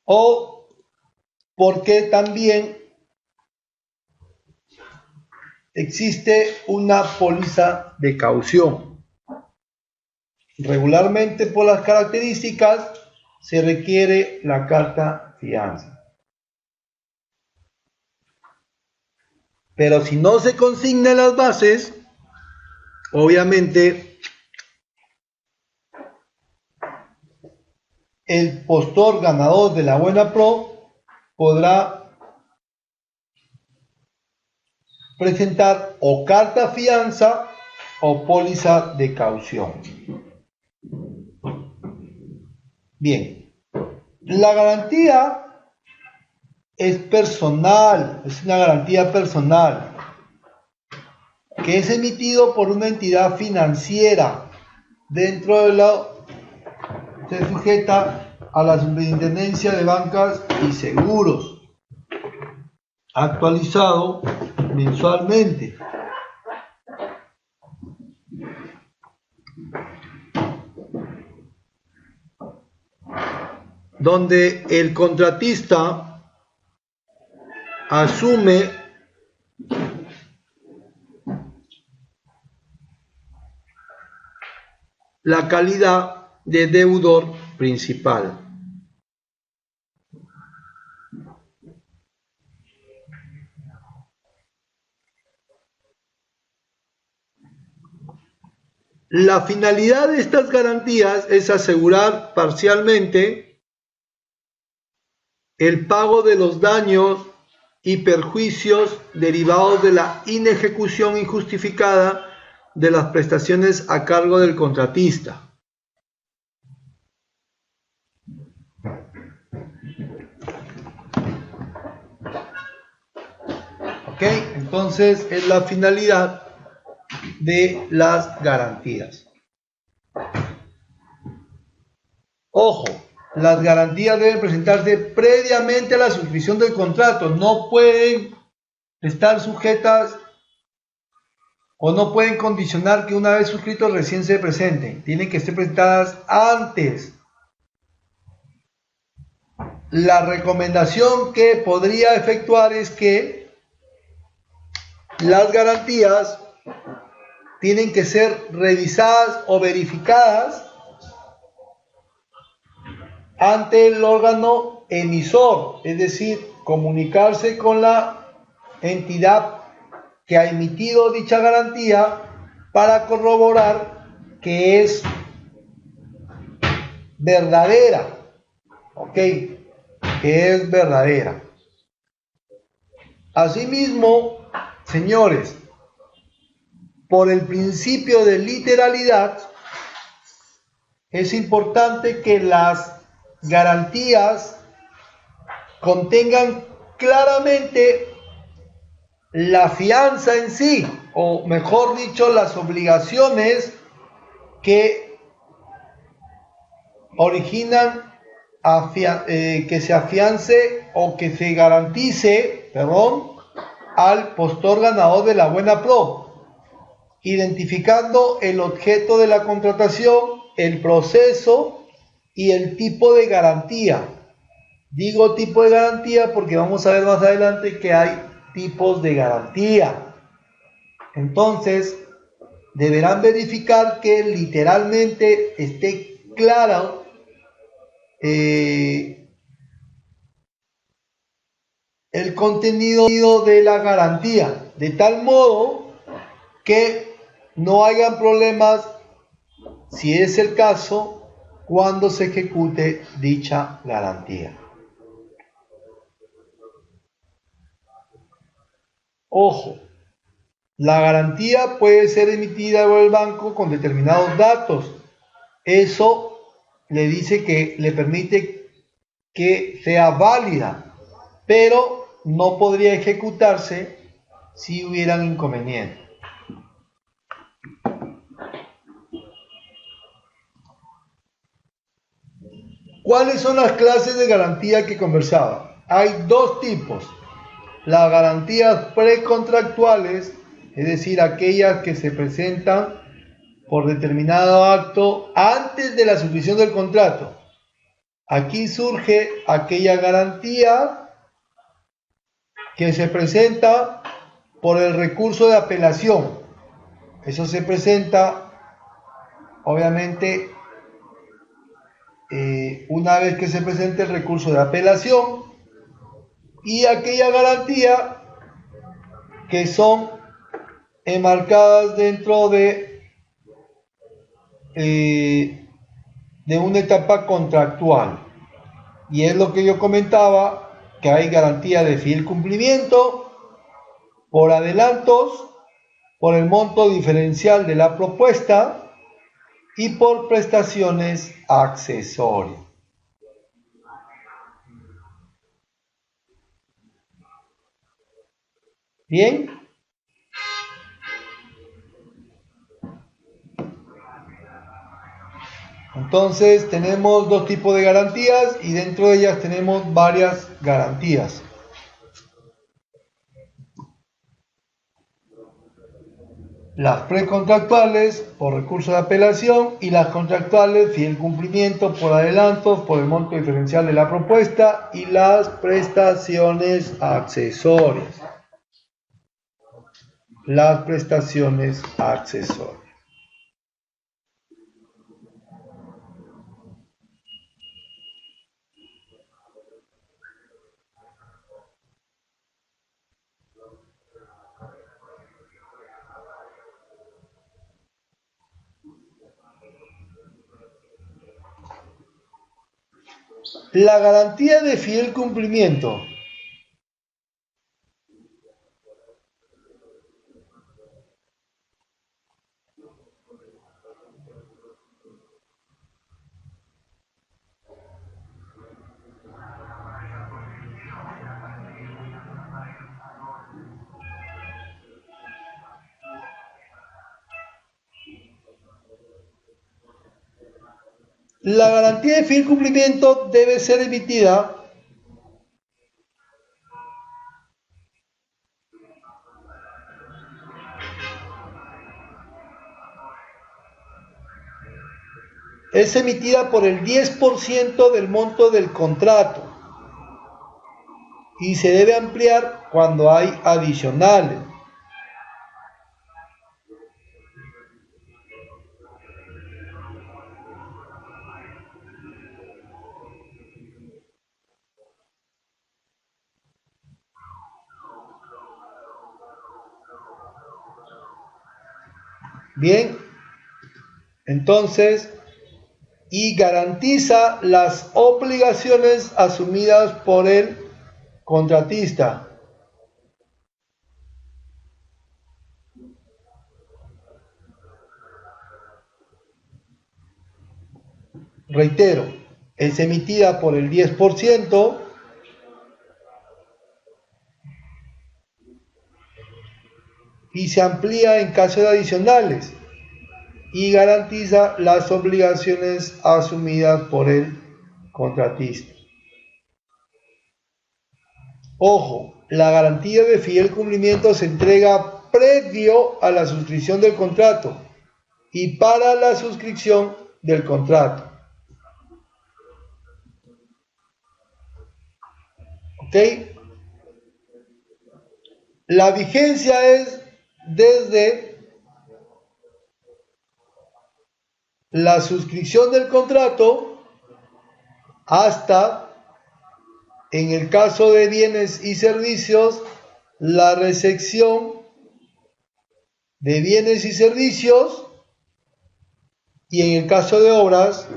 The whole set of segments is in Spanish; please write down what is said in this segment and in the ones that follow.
o porque también existe una póliza de caución. Regularmente, por las características, se requiere la carta fianza. Pero si no se consignan las bases, obviamente el postor ganador de la buena pro podrá presentar o carta fianza o póliza de caución. Bien, la garantía es personal, es una garantía personal que es emitido por una entidad financiera dentro de la se sujeta a la Superintendencia de Bancas y Seguros, actualizado mensualmente. Donde el contratista asume la calidad de deudor principal. La finalidad de estas garantías es asegurar parcialmente el pago de los daños y perjuicios derivados de la inejecución injustificada de las prestaciones a cargo del contratista. ¿Ok? Entonces es la finalidad de las garantías. Ojo, las garantías deben presentarse previamente a la suscripción del contrato. No pueden estar sujetas o no pueden condicionar que una vez suscritos recién se presenten. Tienen que estar presentadas antes. La recomendación que podría efectuar es que las garantías tienen que ser revisadas o verificadas ante el órgano emisor, es decir, comunicarse con la entidad que ha emitido dicha garantía para corroborar que es verdadera, ¿ok? Que es verdadera. Asimismo, señores, por el principio de literalidad, es importante que las garantías contengan claramente la fianza en sí, o mejor dicho, las obligaciones que originan que se afiance o que se garantice, al postor ganador de la buena pro, identificando el objeto de la contratación, el proceso y el tipo de garantía. Digo tipo de garantía porque vamos a ver más adelante que hay tipos de garantía. Entonces, deberán verificar que literalmente esté claro el contenido de la garantía, de tal modo que no hayan problemas, si es el caso, cuando se ejecute dicha garantía. Ojo, la garantía puede ser emitida por el banco con determinados datos. Eso le dice que le permite que sea válida, pero no podría ejecutarse si hubieran inconvenientes. ¿Cuáles son las clases de garantía que conversaba? Hay dos tipos. Las garantías precontractuales, es decir, aquellas que se presentan por determinado acto antes de la suscripción del contrato. Aquí surge aquella garantía que se presenta por el recurso de apelación. Eso se presenta, obviamente, una vez que se presente el recurso de apelación, y aquella garantía que son enmarcadas dentro de una etapa contractual. Y es lo que yo comentaba, que hay garantía de fiel cumplimiento por adelantos, por el monto diferencial de la propuesta y por prestaciones accesorias. Bien. Entonces tenemos dos tipos de garantías y dentro de ellas tenemos varias garantías. Las precontractuales por recurso de apelación y las contractuales fiel cumplimiento por adelantos, por el monto diferencial de la propuesta y las prestaciones accesorias. Las prestaciones accesorias. La garantía de fiel cumplimiento. La garantía de fiel cumplimiento debe ser emitida es emitida por el 10% del monto del contrato y se debe ampliar cuando hay adicionales. Bien, entonces, y garantiza las obligaciones asumidas por el contratista. Reitero, es emitida por el 10% y se amplía en caso de adicionales y garantiza las obligaciones asumidas por el contratista. Ojo, la garantía de fiel cumplimiento se entrega previo a la suscripción del contrato y para la suscripción del contrato. ¿Ok? La vigencia es desde la suscripción del contrato hasta, en el caso de bienes y servicios, la recepción de bienes y servicios, y en el caso de obras,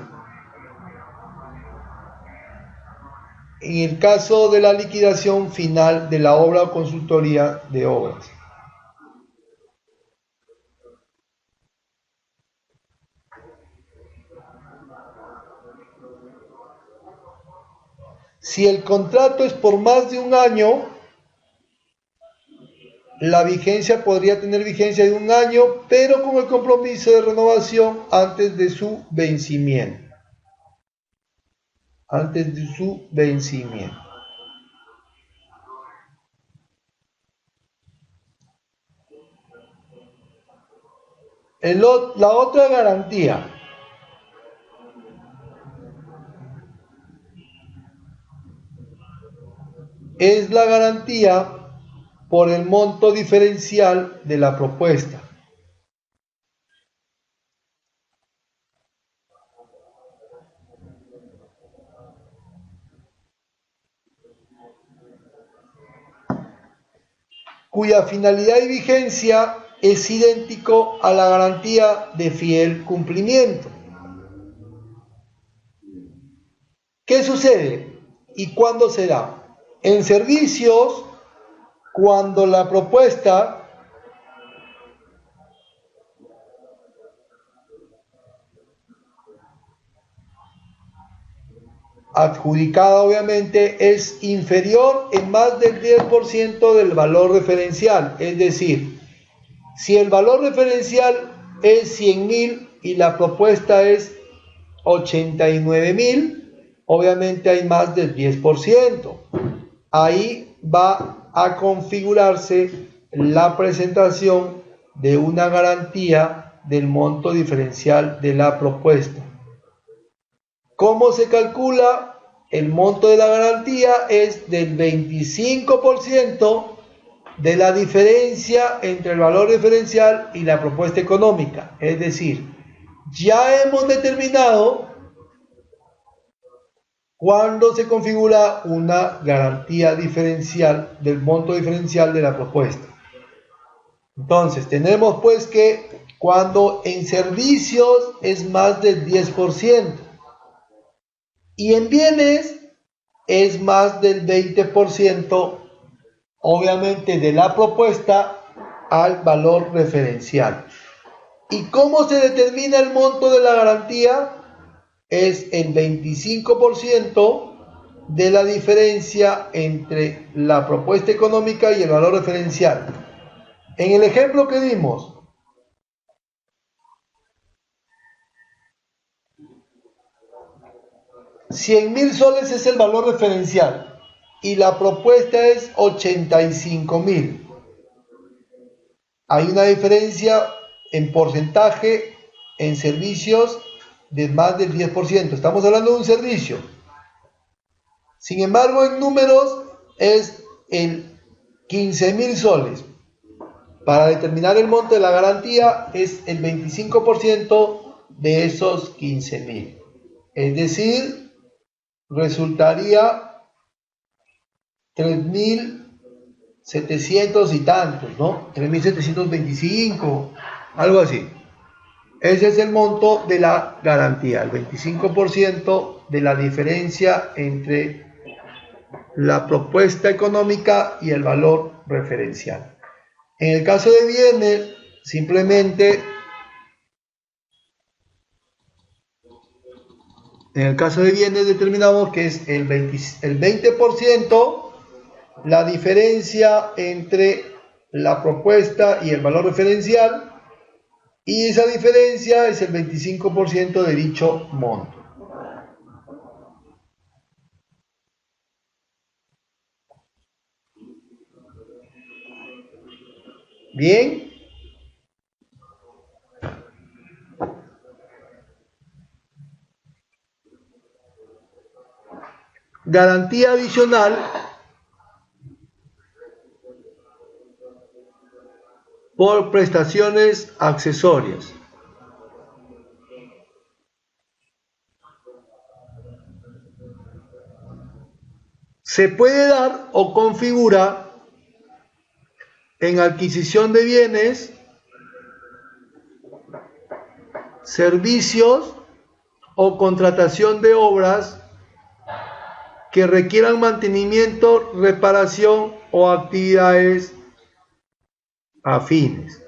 en el caso de la liquidación final de la obra o consultoría de obras. Si el contrato es por más de un año, la vigencia podría tener vigencia de un año, pero con el compromiso de renovación antes de su vencimiento. Antes de su vencimiento. La otra garantía es la garantía por el monto diferencial de la propuesta. Cuya finalidad y vigencia es idéntico a la garantía de fiel cumplimiento. ¿Qué sucede y cuándo se da? En servicios, cuando la propuesta adjudicada obviamente es inferior en más del 10% del valor referencial, es decir, si el valor referencial es 100.000 y la propuesta es 89.000, obviamente hay más del 10%. Ahí va a configurarse la presentación de una garantía del monto diferencial de la propuesta. ¿Cómo se calcula? El monto de la garantía es del 25% de la diferencia entre el valor referencial y la propuesta económica. Es decir, ya hemos determinado cuándo se configura una garantía diferencial del monto diferencial de la propuesta. Entonces, tenemos pues que cuando en servicios es más del 10%, y en bienes es más del 20%, obviamente, de la propuesta al valor referencial. ¿Y cómo se determina el monto de la garantía? Es el 25% de la diferencia entre la propuesta económica y el valor referencial. En el ejemplo que dimos, 100.000 soles es el valor referencial y la propuesta es 85.000. Hay una diferencia en porcentaje en servicios de más del 10%. Estamos hablando de un servicio. Sin embargo, en números es el 15.000 soles. Para determinar el monto de la garantía es el 25% de esos 15.000. Es decir, resultaría 3.700 y tantos, ¿no? 3.725, algo así. Ese es el monto de la garantía, el 25% de la diferencia entre la propuesta económica y el valor referencial. En el caso de bienes, simplemente, determinamos que es el 20%, la diferencia entre la propuesta y el valor referencial, y esa diferencia es el 25% de dicho monto. Bien. Garantía adicional por prestaciones accesorias. Se puede dar o configura en adquisición de bienes, servicios o contratación de obras que requieran mantenimiento, reparación o actividades afines.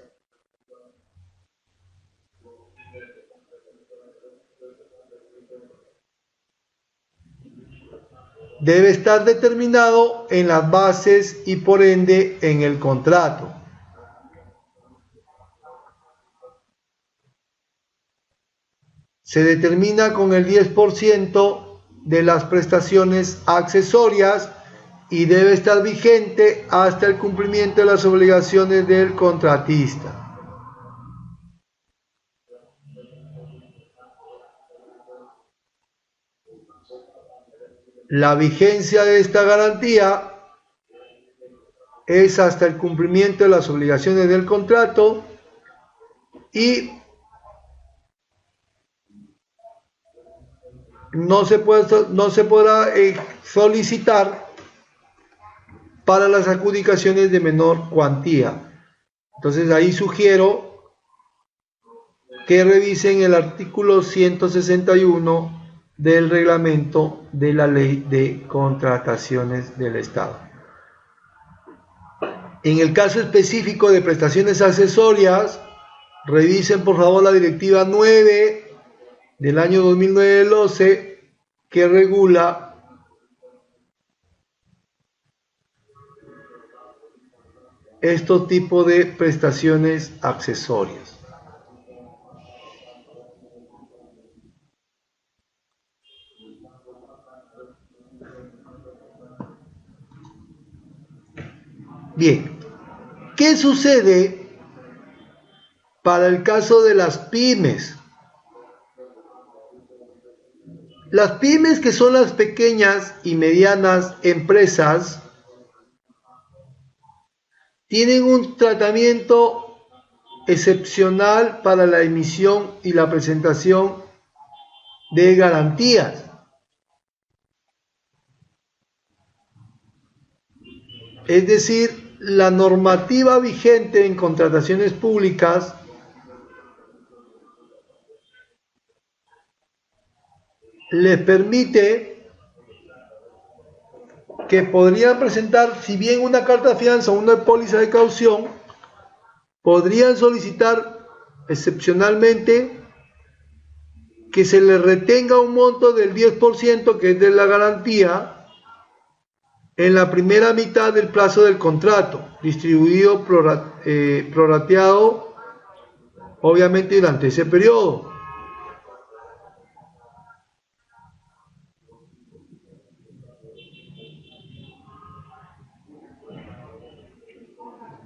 Debe estar determinado en las bases y por ende en el contrato. Se determina con el 10% de las prestaciones accesorias y debe estar vigente hasta el cumplimiento de las obligaciones del contratista. La vigencia de esta garantía es hasta el cumplimiento de las obligaciones del contrato y no se podrá solicitar para las adjudicaciones de menor cuantía. Entonces ahí sugiero que revisen el artículo 161 del reglamento de la Ley de Contrataciones del Estado. En el caso específico de prestaciones accesorias, revisen por favor la Directiva 9 del año 2009 del OCE, que regula estos tipos de prestaciones accesorias. Bien, ¿qué sucede para el caso de las pymes? Las pymes, que son las pequeñas y medianas empresas, tienen un tratamiento excepcional para la emisión y la presentación de garantías. Es decir, la normativa vigente en contrataciones públicas les permite que podrían presentar, si bien una carta de fianza o una póliza de caución, podrían solicitar excepcionalmente que se les retenga un monto del 10%, que es de la garantía, en la primera mitad del plazo del contrato, distribuido prorrateado, obviamente durante ese periodo.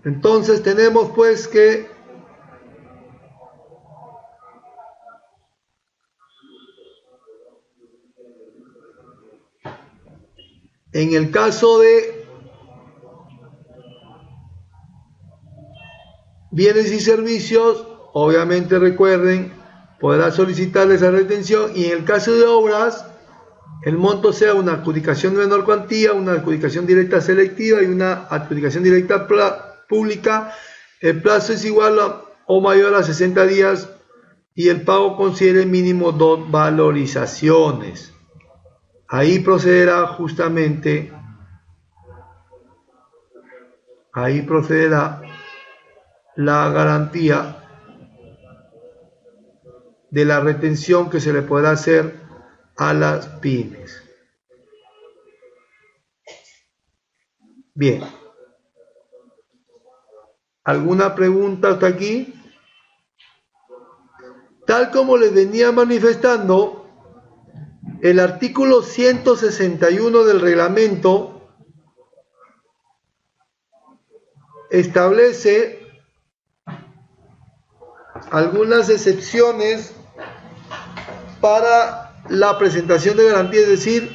Entonces tenemos pues que en el caso de bienes y servicios, obviamente recuerden, podrá solicitar esa retención, y en el caso de obras, el monto sea una adjudicación de menor cuantía, una adjudicación directa selectiva y una adjudicación directa pública. El plazo es igual o mayor a 60 días y el pago considere mínimo 2 valorizaciones. Ahí procederá justamente, la garantía de la retención que se le podrá hacer a las pymes. Bien. ¿Alguna pregunta hasta aquí? Tal como les venía manifestando, el artículo 161 del reglamento establece algunas excepciones para la presentación de garantía, es decir,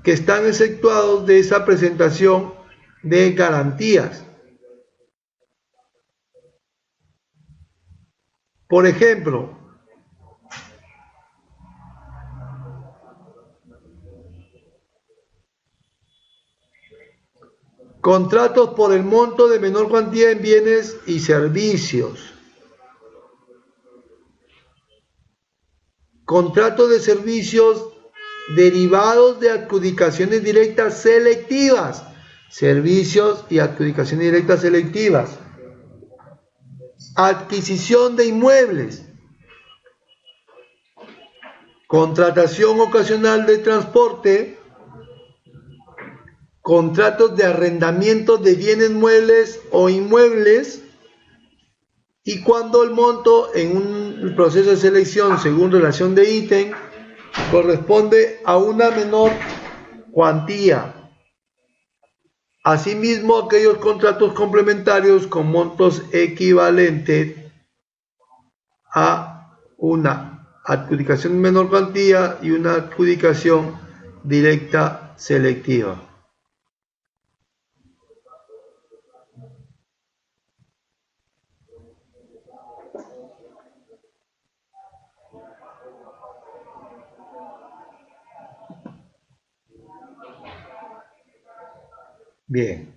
que están exceptuados de esa presentación de garantías. Por ejemplo, contratos por el monto de menor cuantía en bienes y servicios. Contratos de servicios derivados de adjudicaciones directas selectivas. Servicios y adjudicaciones directas selectivas. Adquisición de inmuebles. Contratación ocasional de transporte. Contratos de arrendamiento de bienes muebles o inmuebles, y cuando el monto en un proceso de selección según relación de ítem corresponde a una menor cuantía. Asimismo, aquellos contratos complementarios con montos equivalentes a una adjudicación de menor cuantía y una adjudicación directa selectiva. Bien.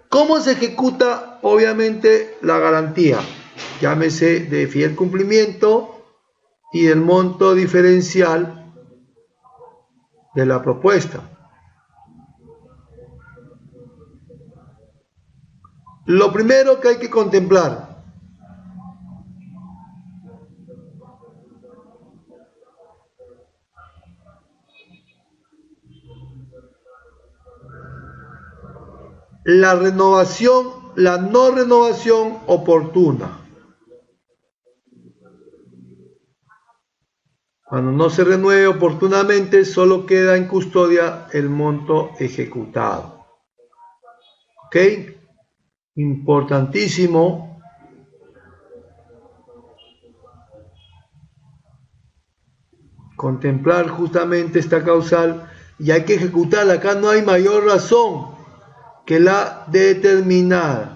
¿Cómo se ejecuta, obviamente, la garantía? Llámese de fiel cumplimiento y del monto diferencial de la propuesta. Lo primero que hay que contemplar: la renovación, la no renovación oportuna. Cuando no se renueve oportunamente, solo queda en custodia el monto ejecutado. ¿Ok? Importantísimo contemplar justamente esta causal, y hay que ejecutarla. Acá no hay mayor razón que la determinada.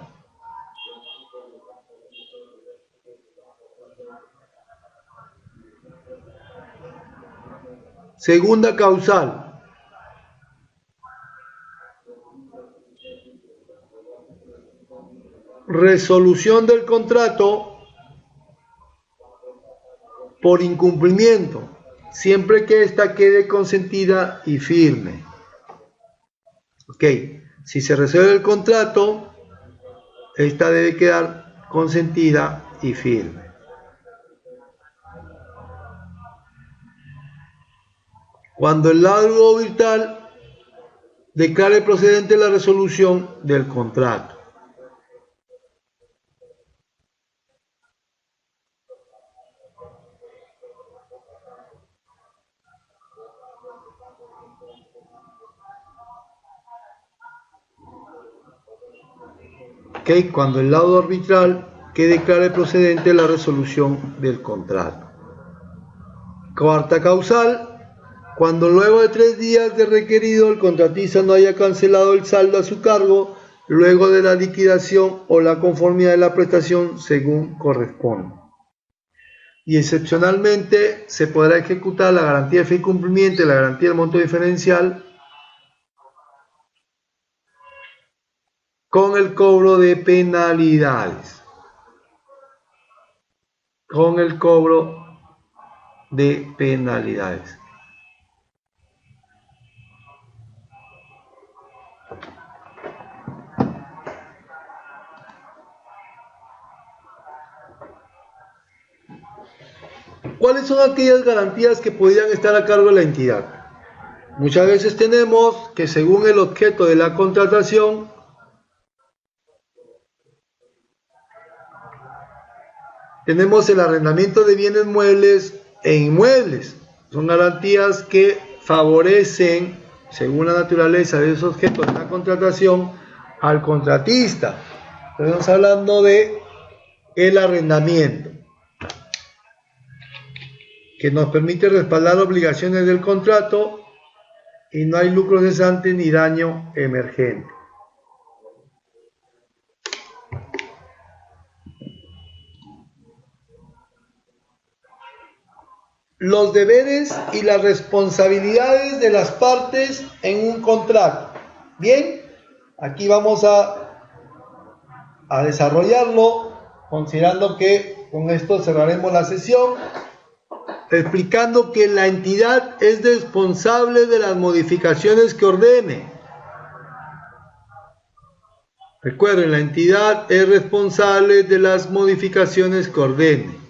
Segunda causal: resolución del contrato por incumplimiento, siempre que ésta quede consentida y firme. Ok, si se resuelve el contrato, esta debe quedar consentida y firme. Cuando el lado virtual declare procedente la resolución del contrato. Okay, cuando el laudo arbitral que declare procedente la resolución del contrato. Cuarta causal: cuando luego de 3 días de requerido el contratista no haya cancelado el saldo a su cargo, luego de la liquidación o la conformidad de la prestación según corresponde. Y excepcionalmente se podrá ejecutar la garantía de fe y cumplimiento y la garantía del monto diferencial con el cobro de penalidades. Con el cobro de penalidades. ¿Cuáles son aquellas garantías que podrían estar a cargo de la entidad? Muchas veces tenemos que, según el objeto de la contratación, tenemos el arrendamiento de bienes muebles e inmuebles. Son garantías que favorecen, según la naturaleza de esos objetos de la contratación, al contratista. Estamos hablando de el arrendamiento, que nos permite respaldar obligaciones del contrato y no hay lucro cesante ni daño emergente. Los deberes y las responsabilidades de las partes en un contrato. Bien, aquí vamos a desarrollarlo, considerando que con esto cerraremos la sesión, explicando que la entidad es responsable de las modificaciones que ordene. Recuerden, la entidad es responsable de las modificaciones que ordene.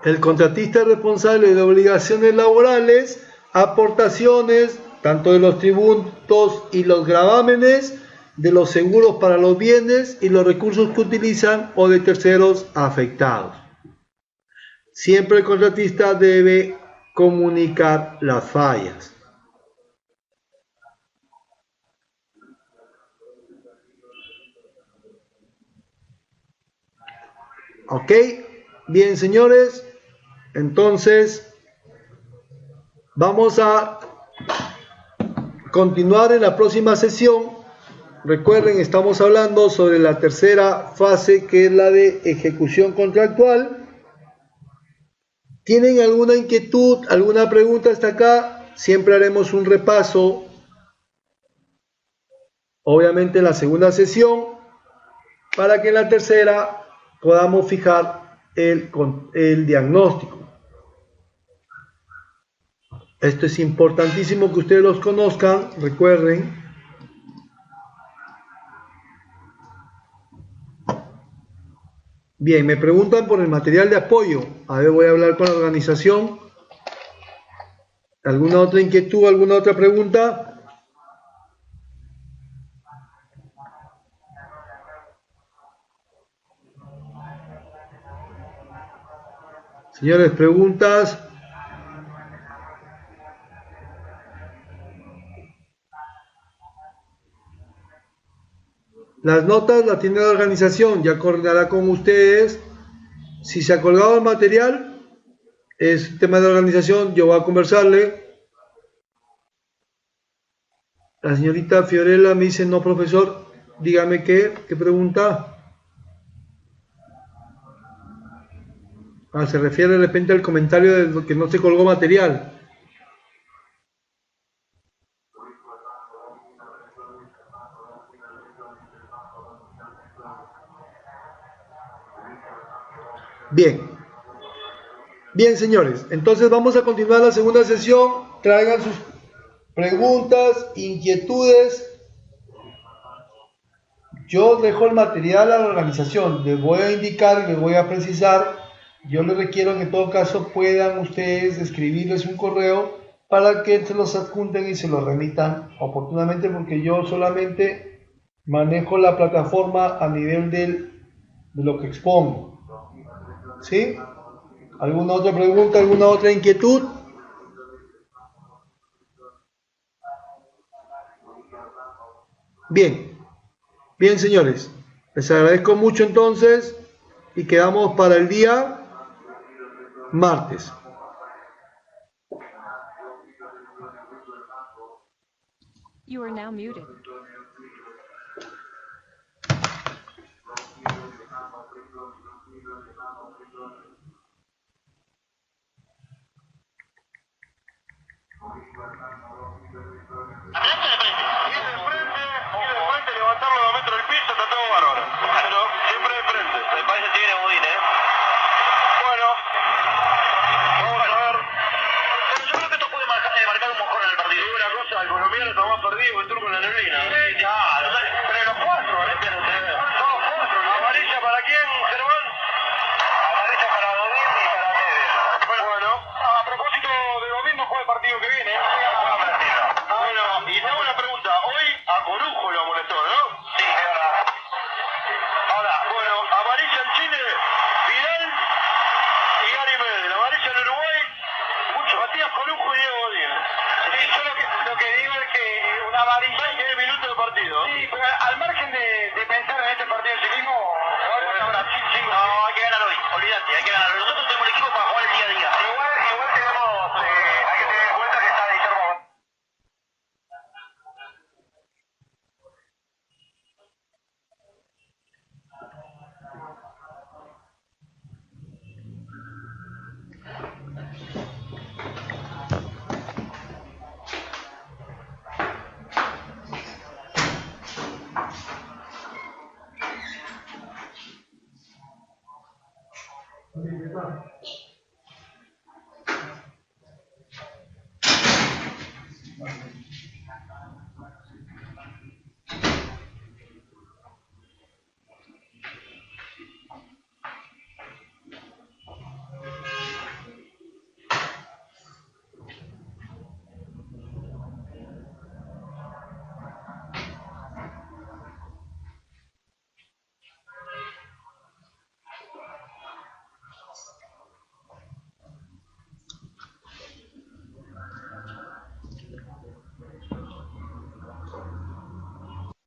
El contratista es responsable de obligaciones laborales, aportaciones, tanto de los tributos y los gravámenes, de los seguros para los bienes y los recursos que utilizan o de terceros afectados. Siempre el contratista debe comunicar las fallas. ¿Ok? Bien, señores. Entonces, vamos a continuar en la próxima sesión Recuerden, estamos hablando sobre la tercera fase, que es la de ejecución contractual. ¿Tienen alguna inquietud, alguna pregunta hasta acá? Siempre haremos un repaso, obviamente en la segunda sesión, para que en la tercera podamos fijar el diagnóstico. Esto es importantísimo que ustedes los conozcan, recuerden. Bien, me preguntan por el material de apoyo. A ver, voy a hablar con la organización. ¿Alguna otra inquietud, alguna otra pregunta? Señores, preguntas. Las notas las tiene la organización, ya coordinará con ustedes. Si se ha colgado el material, es tema de la organización, yo voy a conversarle. La señorita Fiorella me dice, no, profesor, dígame qué pregunta. Se refiere de repente al comentario de que no se colgó material. Bien, señores, entonces vamos a continuar la segunda sesión. Traigan sus preguntas, inquietudes. Yo dejo el material a la organización, les voy a indicar, les voy a precisar. Yo les requiero que en todo caso puedan ustedes escribirles un correo para que se los adjunten y se los remitan oportunamente, porque yo solamente manejo la plataforma a nivel de lo que expongo. ¿Sí? ¿Alguna otra pregunta, alguna otra inquietud? Bien, señores, les agradezco mucho entonces y quedamos para el día martes. You are now muted. Levantarlo 2 metros del piso, está todo bárbaro. Pero siempre de frente. El país tiene budín, ¿eh? Bueno, vamos a ver. Pero yo creo que esto puede marcar un mojón en el partido. Una cosa, el colombiano está más perdido que el turco en la neblina. Sí, claro. Pero los cuatro, ¿eh? Todos cuatro. ¿Amarilla para quién, Germán? Amarilla para Godín y para Medel. Bueno, a propósito de Godín, no juega el partido que viene. Bueno, y tengo una pregunta. Hoy a Corujo lo amonestó, ¿no? Sí, es verdad. Ahora, bueno, amarilla en Chile, Vidal y Gary Medel. Amarilla en Uruguay, Matías Corujo y Diego Godín. Sí, yo lo que digo es que una amarilla... 20 minutos de partido. Sí, pero al margen de pensar en este partido en sí mismo, Brasil, sí. No, hay que ganar hoy, olvídate, hay que ganar. Nosotros tenemos el equipo para jugar el día a día. Igual tenemos, hay que tener en cuenta que está Guillermo. ¿Dónde está?